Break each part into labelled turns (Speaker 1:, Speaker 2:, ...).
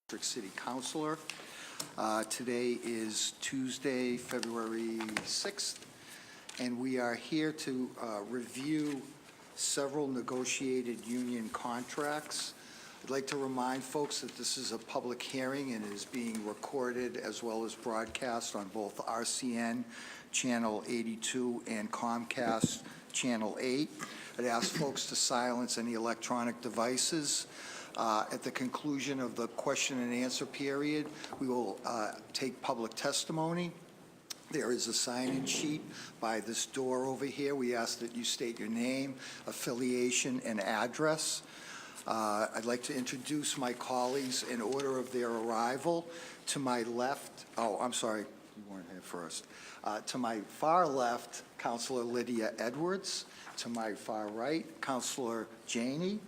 Speaker 1: District City Councilor. Today is Tuesday, February 6th, and we are here to review several negotiated union contracts. I'd like to remind folks that this is a public hearing and is being recorded as well as broadcast on both RCN Channel 82 and Comcast Channel 8. I'd ask folks to silence any electronic devices. At the conclusion of the question and answer period, we will take public testimony. There is a sign-in sheet by this door over here. We ask that you state your name, affiliation, and address. I'd like to introduce my colleagues in order of their arrival. To my left, I'm sorry, you weren't here first. To my far left, Councilor Lydia Edwards. To my far right, Councilor Janey.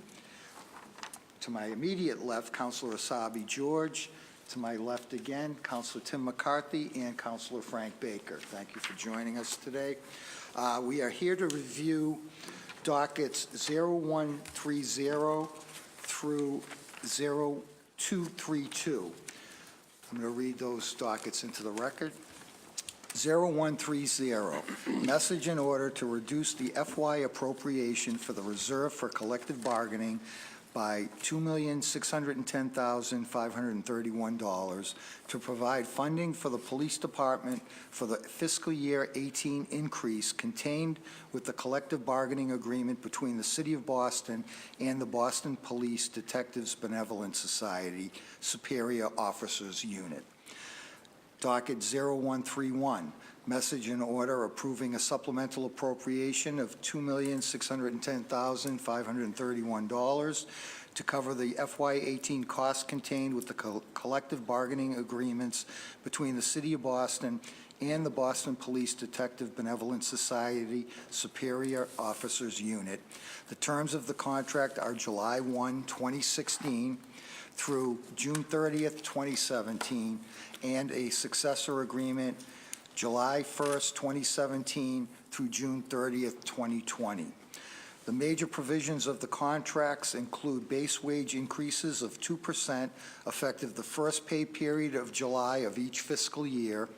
Speaker 1: To my immediate left, Councilor Asabi George. To my left again, Councilor Tim McCarthy and Councilor Frank Baker. Thank you for joining us today. We are here to review dockets 0130 through 0232. I'm going to read those dockets into the record. 0130, message in order to reduce the FY appropriation for the Reserve for Collective Bargaining by $2,610,531 to provide funding for the police department for the fiscal year 18 increase contained with the collective bargaining agreement between the City of Boston and the Boston Police Detectives Benevolent Society Superior Officers Unit. Docket 0131, message in order approving a supplemental appropriation of $2,610,531 to cover the FY18 costs contained with the collective bargaining agreements between the City of Boston and the Boston Police Detective Benevolent Society Superior Officers Unit. The terms of the contract are July 1, 2016 through June 30th, 2017, and a successor agreement July 1st, 2017 through June 30th, 2020. The major provisions of the contracts include base wage increases of 2% effective the first pay period of July of each fiscal year.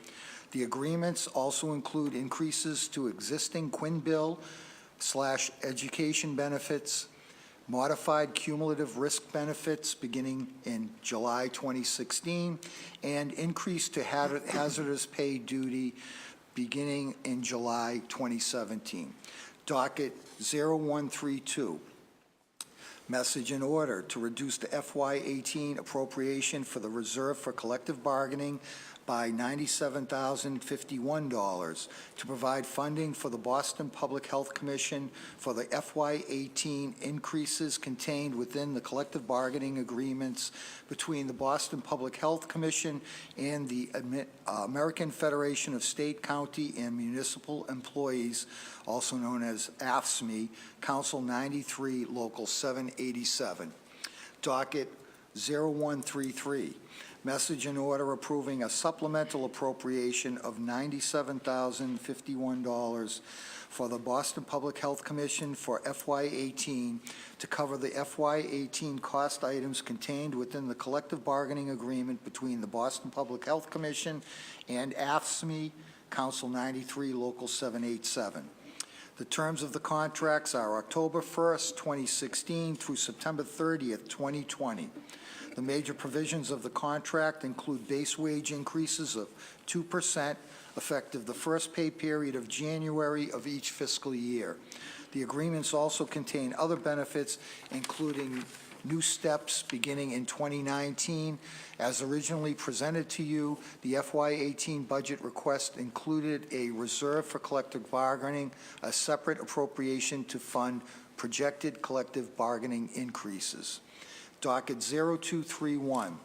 Speaker 1: The agreements also include increases to existing Quinn Bill/education benefits, modified cumulative risk benefits beginning in July 2016, and increase to hazardous pay duty beginning in July 2017. Docket 0132, message in order to reduce the FY18 appropriation for the Reserve for Collective Bargaining by $97,051 to provide funding for the Boston Public Health Commission for the FY18 increases contained within the collective bargaining agreements between the Boston Public Health Commission and the American Federation of State, County, and Municipal Employees, also known as AFSCME, Council 93, Local 787. Docket 0133. Message in order approving a supplemental appropriation of $97,051 for the Boston Public Health Commission for FY18 to cover the FY18 cost items contained within the collective bargaining agreement between the Boston Public Health Commission and AFSCME, Council 93, Local 787. The terms of the contracts are October 1st, 2016 through September 30th, 2020. The major provisions of the contract include base wage increases of 2% effective the first pay period of January of each fiscal year. The agreements also contain other benefits, including new steps beginning in 2019. As originally presented to you, the FY18 budget request included a reserve for collective bargaining, a separate appropriation to fund projected collective bargaining increases. Docket 0231,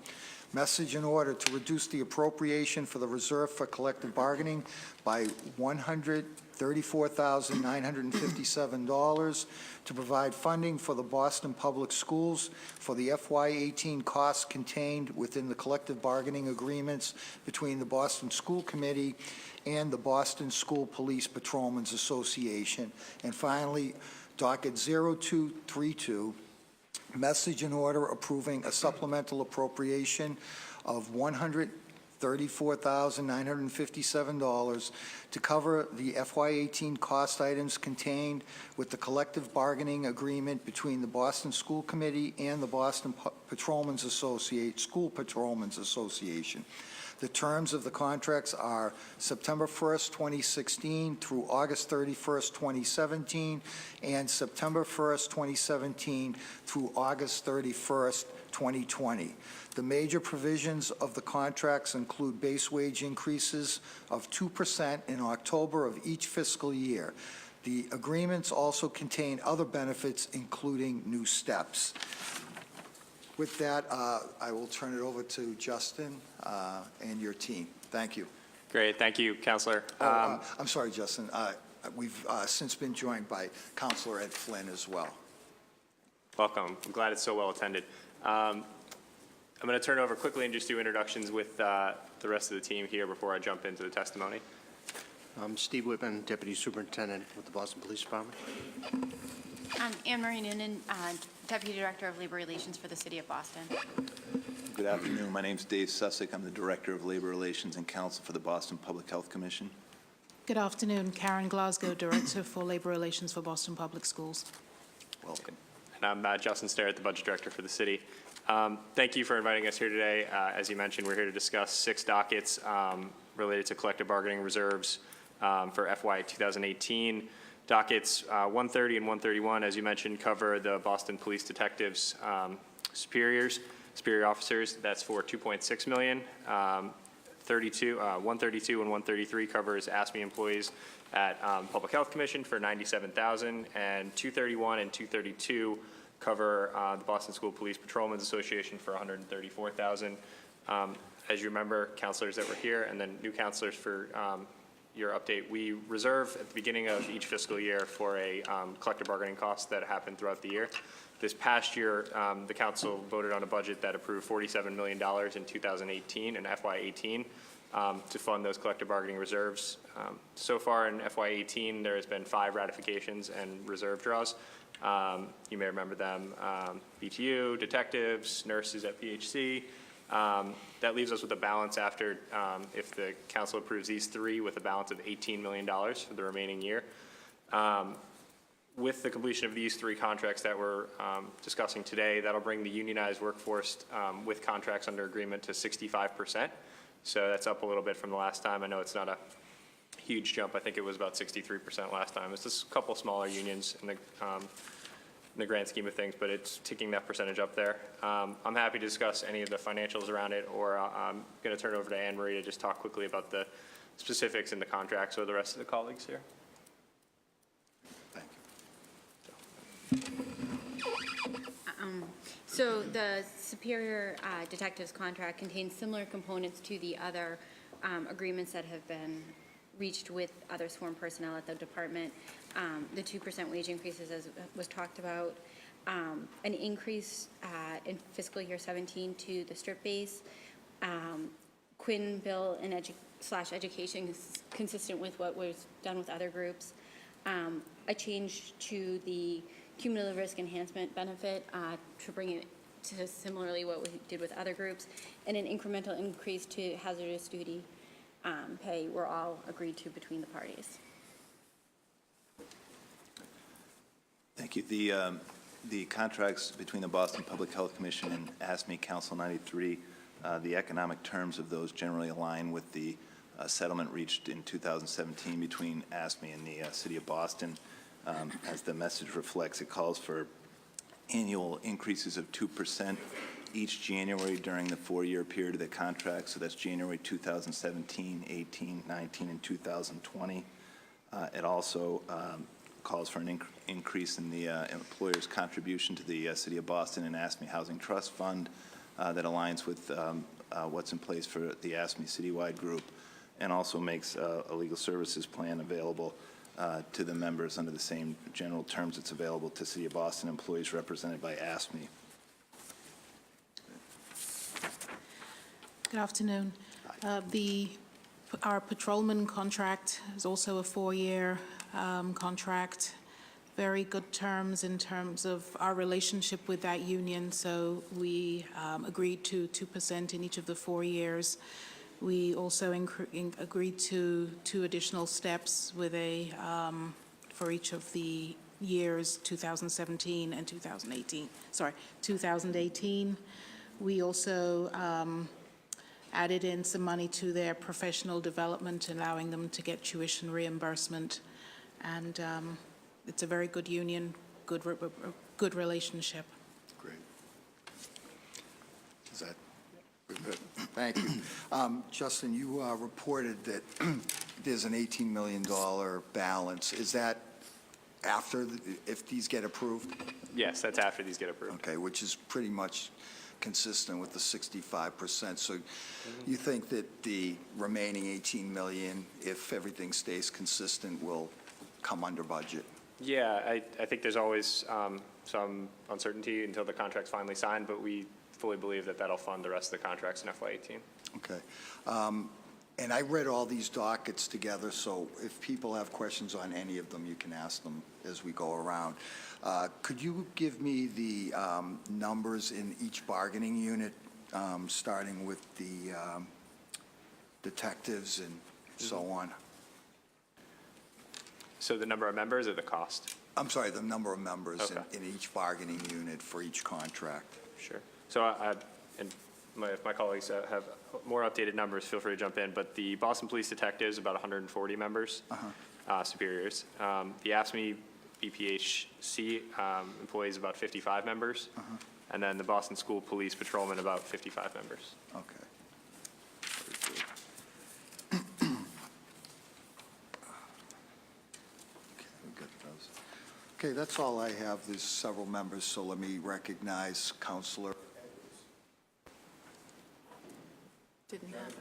Speaker 1: message in order to reduce the appropriation for the Reserve for Collective Bargaining by $134,957 to provide funding for the Boston Public Schools for the FY18 costs contained within the collective bargaining agreements between the Boston School Committee and the Boston School Police Patrolmen's Association. And finally, docket 0232, Message and order approving a supplemental appropriation of $134,957 to cover the FY18 cost items contained with the collective bargaining agreement between the Boston School Committee and the Boston School Patrolmen's Association. The terms of the contracts are September 1st, 2016 through August 31st, 2017, and September 1st, 2017 through August 31st, 2020. The major provisions of the contracts include base wage increases of 2% in October of each fiscal year. The agreements also contain other benefits, including new steps. With that, I will turn it over to Justin and your team. Thank you.
Speaker 2: Great. Thank you, Councilor.
Speaker 1: I'm sorry, Justin. We've since been joined by Councilor Ed Flynn as well.
Speaker 2: Welcome. I'm glad it's so well attended. I'm going to turn it over quickly and just do introductions with the rest of the team here before I jump into the testimony.
Speaker 3: I'm Steve Whitman, Deputy Superintendent with the Boston Police Department.
Speaker 4: I'm Anne Marie Noonan, Deputy Director of Labor Relations for the City of Boston.
Speaker 5: Good afternoon. My name is Dave Sussick. I'm the Director of Labor Relations and Counsel for the Boston Public Health Commission.
Speaker 6: Good afternoon. Karen Glasgow, Director for Labor Relations for Boston Public Schools.
Speaker 5: Welcome.
Speaker 2: And I'm Justin Starrett, the Budget Director for the city. Thank you for inviting us here today. As you mentioned, we're here to discuss 6 dockets related to collective bargaining reserves for FY 2018. Dockets 130 and 131, as you mentioned, cover the Boston Police Detectives superior officers. That's for $2.6 million. 132 and 133 covers ASME employees at Public Health Commission for $97,000, and 231 and 232 cover the Boston School Police Patrolmen's Association for $134,000. As you remember, counselors that were here, and then new counselors for your update, we reserve at the beginning of each fiscal year for a collective bargaining cost that happened throughout the year. This past year, the council voted on a budget that approved $47 million in 2018 and FY18 to fund those collective bargaining reserves. So far in FY18, there has been 5 ratifications and reserve draws. You may remember them: BTU, detectives, nurses at PHC. That leaves us with a balance after, if the council approves these 3, with a balance of $18 million for the remaining year. With the completion of these 3 contracts that we're discussing today, that'll bring the unionized workforce with contracts under agreement to 65%. So that's up a little bit from the last time. I know it's not a huge jump. I think it was about 63% last time. It's just a couple smaller unions in the grand scheme of things, but it's ticking that percentage up there. I'm happy to discuss any of the financials around it, or I'm going to turn it over to Anne Marie to just talk quickly about the specifics in the contracts, or the rest of the colleagues here.
Speaker 4: So the Superior Detectives contract contains similar components to the other agreements that have been reached with other sworn personnel at the department. The 2% wage increases, as was talked about, an increase in fiscal year 17 to the strip base, Quinn bill and education is consistent with what was done with other groups, a change to the cumulative risk enhancement benefit to bring it to similarly what we did with other groups, and an incremental increase to hazardous duty pay were all agreed to between the parties.
Speaker 5: Thank you. The contracts between the Boston Public Health Commission and ASME Council 93, the economic terms of those generally align with the settlement reached in 2017 between ASME and the City of Boston. As the message reflects, it calls for annual increases of 2% each January during the 4-year period of the contract. So that's January 2017, 18, 19, and 2020. It also calls for an increase in the employer's contribution to the City of Boston and ASME Housing Trust Fund that aligns with what's in place for the ASME citywide group, and also makes a legal services plan available to the members under the same general terms it's available to City of Boston employees represented by ASME.
Speaker 6: Good afternoon. Our patrolman contract is also a 4-year contract. very good terms in terms of our relationship with that union. So we agreed to 2% in each of the 4 years. We also agreed to 2 additional steps with for each of the years 2017 and 2018. 2018. We also added in some money to their professional development, allowing them to get tuition reimbursement. And it's a very good union, good relationship.
Speaker 1: Great. Is that, we're good? Thank you. Justin, you reported that there's an $18 million balance. Is that after, if these get approved?
Speaker 2: Yes, that's after these get approved.
Speaker 1: Okay, which is pretty much consistent with the 65%. So you think that the remaining 18 million, if everything stays consistent, will come under budget?
Speaker 2: Yeah, I think there's always some uncertainty until the contract's finally signed, but we fully believe that that'll fund the rest of the contracts in FY18.
Speaker 1: Okay. And I read all these dockets together, so if people have questions on any of them, you can ask them as we go around. Could you give me the numbers in each bargaining unit, starting with the detectives and so on?
Speaker 2: So the number of members or the cost?
Speaker 1: I'm sorry, the number of members
Speaker 2: Okay.
Speaker 1: in each bargaining unit for each contract.
Speaker 2: Sure. So if my colleagues have more updated numbers, feel free to jump in. But the Boston Police Detectives, about 140 members, superiors. The AFSCME BPHC employees, about 55 members. And then the Boston School Police Patrolmen, about 55 members.
Speaker 1: Okay. Very good. Okay, we got those. Okay, that's all I have. There's several members, so let me recognize Counselor.
Speaker 7: Didn't have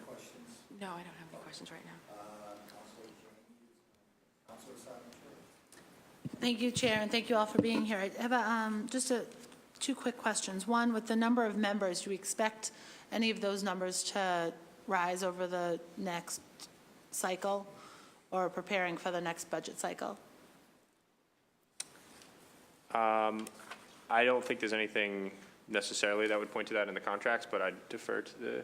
Speaker 7: No, I don't have any questions right now.
Speaker 8: Thank you, Chair, and thank you all for being here. I have just 2 quick questions. One, with the number of members, do we expect any of those numbers to rise over the next cycle or preparing for the next budget cycle?
Speaker 2: I don't think there's anything necessarily that would point to that in the contracts, but I'd defer to the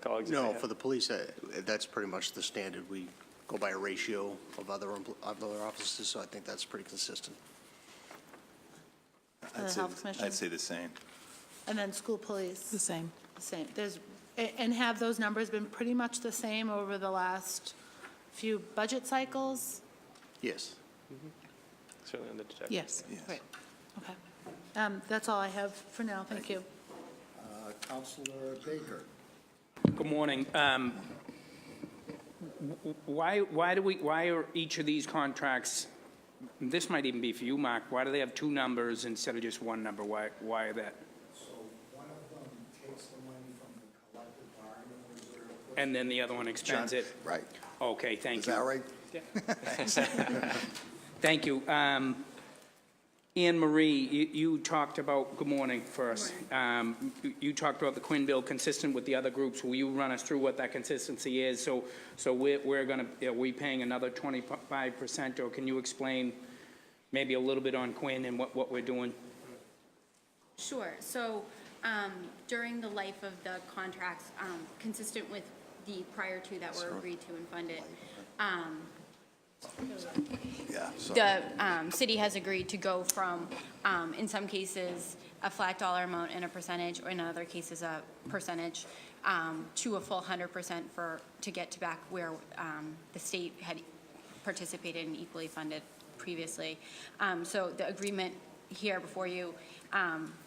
Speaker 2: colleagues. if they
Speaker 3: No,
Speaker 2: have.
Speaker 3: for the police, that's pretty much the standard. We go by a ratio of other offices, so I think that's pretty consistent.
Speaker 8: For the Health Commission?
Speaker 5: I'd say the same.
Speaker 8: And then school police?
Speaker 6: The same.
Speaker 8: The same. And have those numbers been pretty much the same over the last few budget cycles?
Speaker 3: Yes.
Speaker 2: Certainly on the detective.
Speaker 6: Yes.
Speaker 1: Yes.
Speaker 8: Great. Okay. That's all I have for now. Thank you.
Speaker 1: Counselor Baker.
Speaker 9: Good morning. Why are each of these contracts, this might even be for you, Mark, why do they have 2 numbers instead of just 1 number? Why are that?
Speaker 1: So one of them takes the money from the collective bargaining reserve.
Speaker 9: And then the other one expends it?
Speaker 1: Right.
Speaker 9: Okay, thank
Speaker 1: Is
Speaker 9: you.
Speaker 1: that right?
Speaker 9: Thank you. Anne Marie, you talked about, good morning first. You talked about the Quinn bill consistent with the other groups. Will you run us through what that consistency is? So we're going to, are we paying another 25%, or can you explain maybe a little bit on Quinn and what we're doing?
Speaker 4: Sure. So during the life of the contracts, consistent with the prior 2 that were agreed to and funded,
Speaker 1: Yeah. So
Speaker 4: the city has agreed to go from, in some cases, a flat dollar amount and a percentage, or in other cases, a percentage, to a full 100% to get to back where the state had participated and equally funded previously. So the agreement here before you,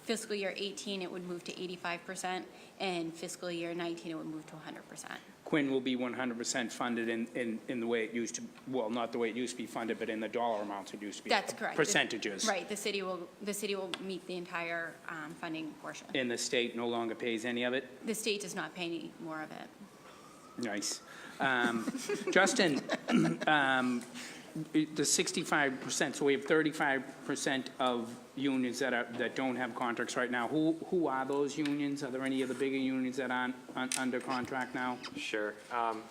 Speaker 4: fiscal year 18, it would move to 85%, and fiscal year 19, it would move to 100%.
Speaker 9: Quinn will be 100% funded in the way it used to, well, not the way it used to be funded, but in the dollar amounts it used to be.
Speaker 4: That's correct.
Speaker 9: Percentages.
Speaker 4: Right, the city will meet the entire funding portion.
Speaker 9: And the state no longer pays any of it?
Speaker 4: The state does not pay any more of it.
Speaker 9: Nice. Justin, the 65%, so we have 35% of unions that don't have contracts right now. Who are those unions? Are there any of the bigger unions that aren't under contract now?
Speaker 2: Sure.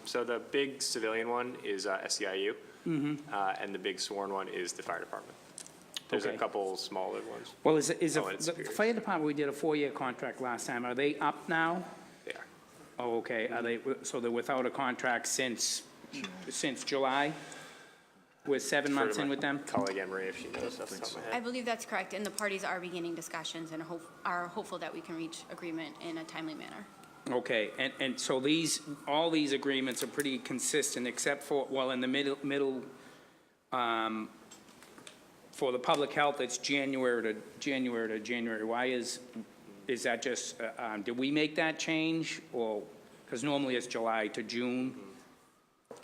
Speaker 2: So the big civilian one is SEIU, and the big sworn one is the fire department. There's a
Speaker 9: Okay.
Speaker 2: couple smaller ones.
Speaker 9: Well,
Speaker 2: Oh, and
Speaker 9: the
Speaker 2: Superior.
Speaker 9: fire department, we did a 4-year contract last time. Are they up now?
Speaker 2: They are.
Speaker 9: Oh, okay. Are they, so they're without a contract since July? We're 7 months in with them?
Speaker 2: Colleague Anne Marie, if she knows off the top of my
Speaker 4: I
Speaker 2: head.
Speaker 4: believe that's correct, and the parties are beginning discussions and are hopeful that we can reach agreement in a timely manner.
Speaker 9: Okay, and so all these agreements are pretty consistent, except for, well, in the middle, for the public health, it's January to January. Why is that just, did we make that change, or, because normally it's July to June?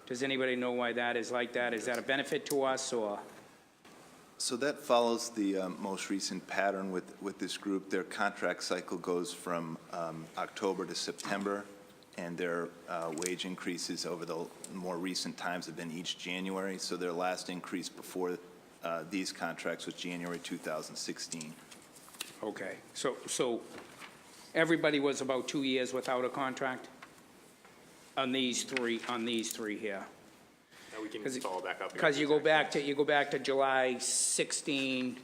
Speaker 9: Does anybody know why that is like that? Is that a benefit to us, or?
Speaker 5: So that follows the most recent pattern with this group. Their contract cycle goes from October to September, and their wage increases over the more recent times have been each January. So their last increase before these contracts was January 2016.
Speaker 9: Okay, so everybody was about 2 years without a contract? On these three here?
Speaker 2: Now we can follow back up.
Speaker 9: Because you go back to July 16,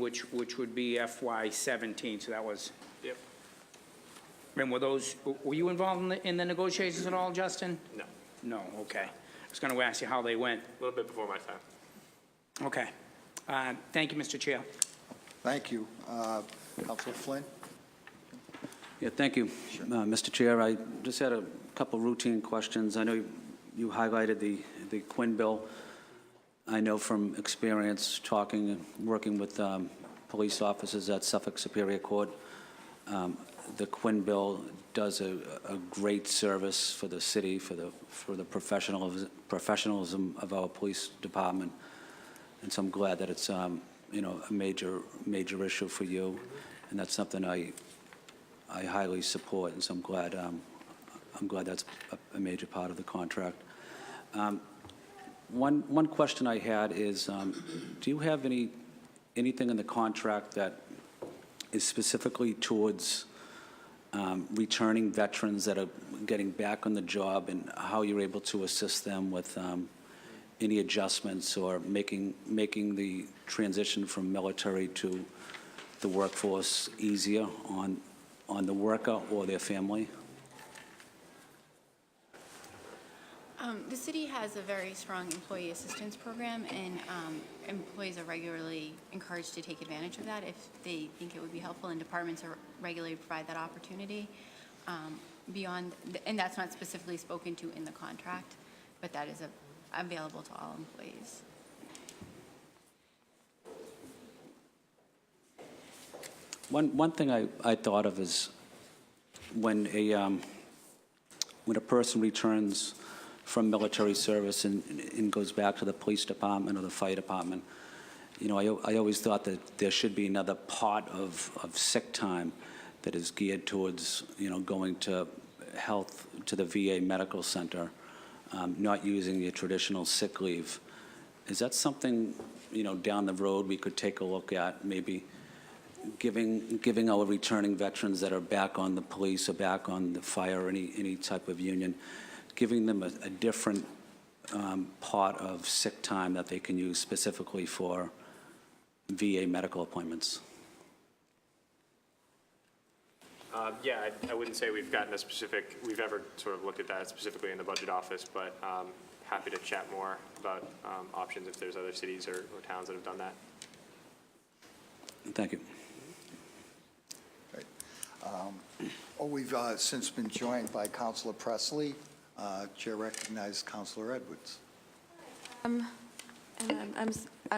Speaker 9: which would be FY 17, so that was,
Speaker 2: Yep.
Speaker 9: and were you involved in the negotiations at all, Justin?
Speaker 2: No,
Speaker 9: No, okay. I was going to ask you how they went.
Speaker 2: a little bit before my time.
Speaker 9: Okay. Thank you, Mr. Chair.
Speaker 1: Thank you. Counselor Flynn?
Speaker 10: Yeah, thank you, Mr. Chair. I just had a couple routine questions. I know you highlighted the Quinn bill. I know from experience talking and working with police officers at Suffolk Superior Court, the Quinn bill does a great service for the city, for the professionalism of our police department. And so I'm glad that it's a major issue for you, and that's something I highly support, and so I'm glad that's a major part of the contract. One question I had is, do you have anything in the contract that is specifically towards returning veterans that are getting back on the job, and how you're able to assist them with any adjustments or making the transition from military to the workforce easier on the worker or their family?
Speaker 4: The city has a very strong employee assistance program, and employees are regularly encouraged to take advantage of that if they think it would be helpful, and departments are regularly provide that opportunity. And that's not specifically spoken to in the contract, but that is available to all employees.
Speaker 10: One thing I thought of is when a person returns from military service and goes back to the police department or the fire department, I always thought that there should be another pot of sick time that is geared towards, going to health, to the VA medical center, not using your traditional sick leave. Is that something, down the road we could take a look at, maybe giving our returning veterans that are back on the police or back on the fire or any type of union, giving them a different pot of sick time that they can use specifically for VA medical appointments?
Speaker 2: Yeah, I wouldn't say we've ever sort of looked at that specifically in the budget office, but happy to chat more about options if there's other cities or towns that have done that.
Speaker 10: Thank you.
Speaker 1: We've since been joined by Counselor Presley. Chair recognizes Counselor Edwards.
Speaker 7: I'm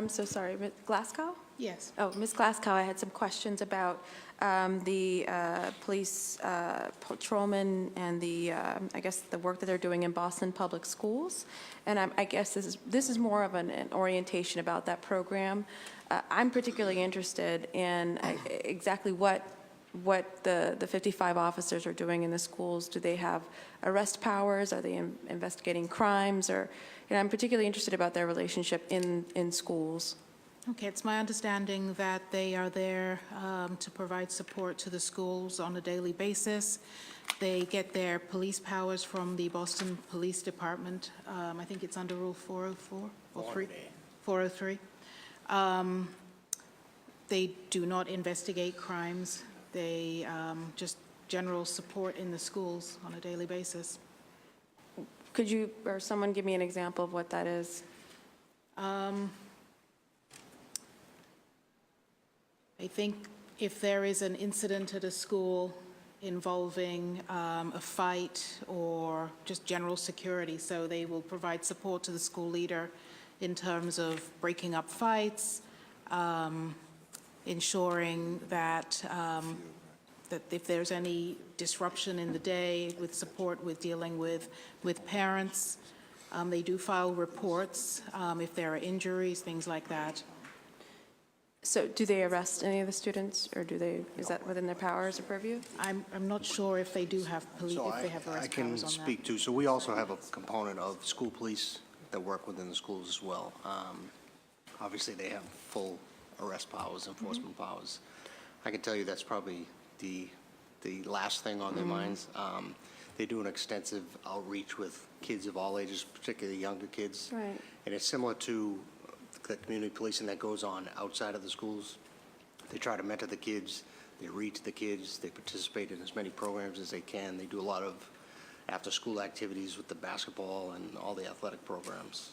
Speaker 7: so sorry, Ms. Glasgow?
Speaker 6: Yes.
Speaker 7: Oh, Ms. Glasgow, I had some questions about the police patrolmen and I guess the work that they're doing in Boston Public Schools. And I guess this is more of an orientation about that program. I'm particularly interested in exactly what the 55 officers are doing in the schools. Do they have arrest powers? Are they investigating crimes? Or, I'm particularly interested about their relationship in schools.
Speaker 6: Okay, it's my understanding that they are there to provide support to the schools on a daily basis. They get their police powers from the Boston Police Department. I think it's under Rule 404 or 403. They do not investigate crimes. They just general support in the schools on a daily basis.
Speaker 7: Could you, or someone give me an example of what that is?
Speaker 6: I think if there is an incident at a school involving a fight or just general security, so they will provide support to the school leader in terms of breaking up fights, ensuring that that if there's any disruption in the day, with support with dealing with parents. They do file reports if there are injuries, things like that.
Speaker 7: So do they arrest any of the students, or do they, is that within their powers or purview?
Speaker 6: I'm not sure if they do have police,
Speaker 3: So
Speaker 6: if they have
Speaker 3: I
Speaker 6: arrest
Speaker 3: can
Speaker 6: powers on that.
Speaker 3: speak to, so we also have a component of school police that work within the schools as well. Obviously, they have full arrest powers, enforcement powers. I can tell you that's probably the last thing on their minds. They do an extensive outreach with kids of all ages, particularly younger kids.
Speaker 7: Right.
Speaker 3: And it's similar to the community policing that goes on outside of the schools. They try to mentor the kids, they read to the kids, they participate in as many programs as they can. They do a lot of after-school activities with the basketball and all the athletic programs.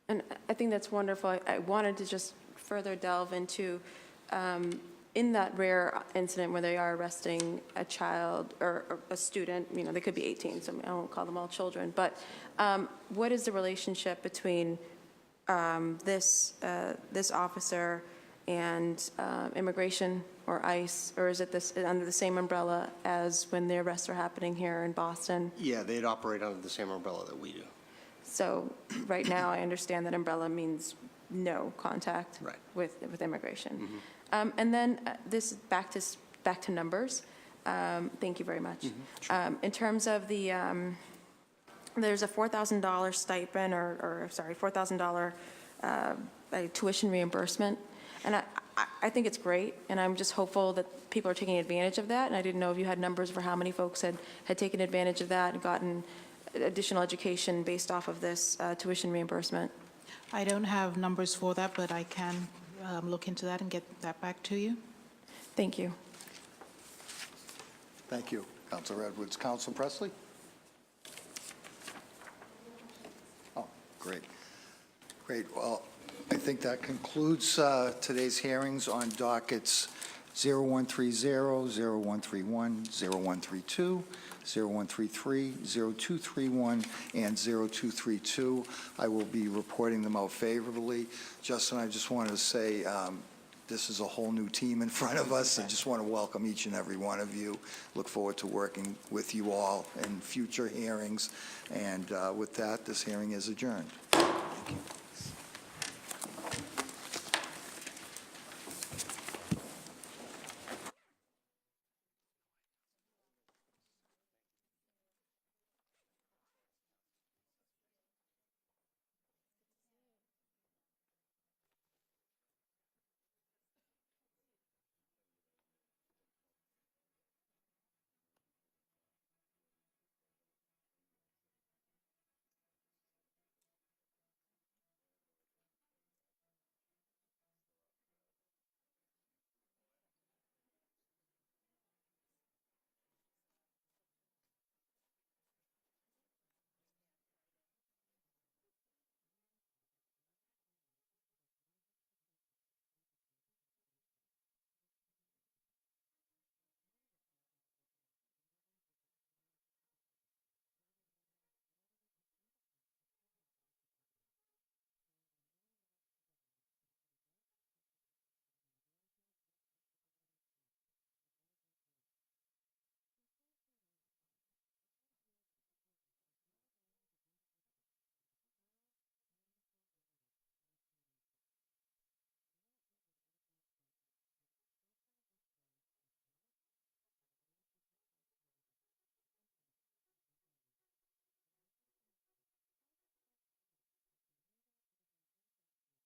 Speaker 7: And I think that's wonderful. I wanted to just further delve into, in that rare incident where they are arresting a child or a student, you know, they could be 18, so I won't call them all children, but what is the relationship between this officer and immigration or ICE, or is it this under the same umbrella as when the arrests are happening here in Boston?
Speaker 3: Yeah, they'd operate under the same umbrella that we do.
Speaker 7: So right now, I understand that umbrella means no contact
Speaker 3: Right.
Speaker 7: with immigration. And then this is back to numbers. Thank you very much. In terms of the, there's a $4,000 stipend or sorry, $4,000 tuition reimbursement. And I think it's great, and I'm just hopeful that people are taking advantage of that. And I didn't know if you had numbers for how many folks had taken advantage of that and gotten additional education based off of this tuition reimbursement.
Speaker 6: I don't have numbers for that, but I can look into that and get that back to you.
Speaker 7: Thank you.
Speaker 1: Thank you, Councilor Edwards. Councilor Presley? Oh, great. Great. Well, I think that concludes today's hearings on dockets 0130, 0131, 0132, 0133, 0231, and 0232. I will be reporting them out favorably. Justin, I just wanted to say this is a whole new team in front of us. I just want to welcome each and every one of you. Look forward to working with you all in future hearings. And with that, this hearing is adjourned. Thank you.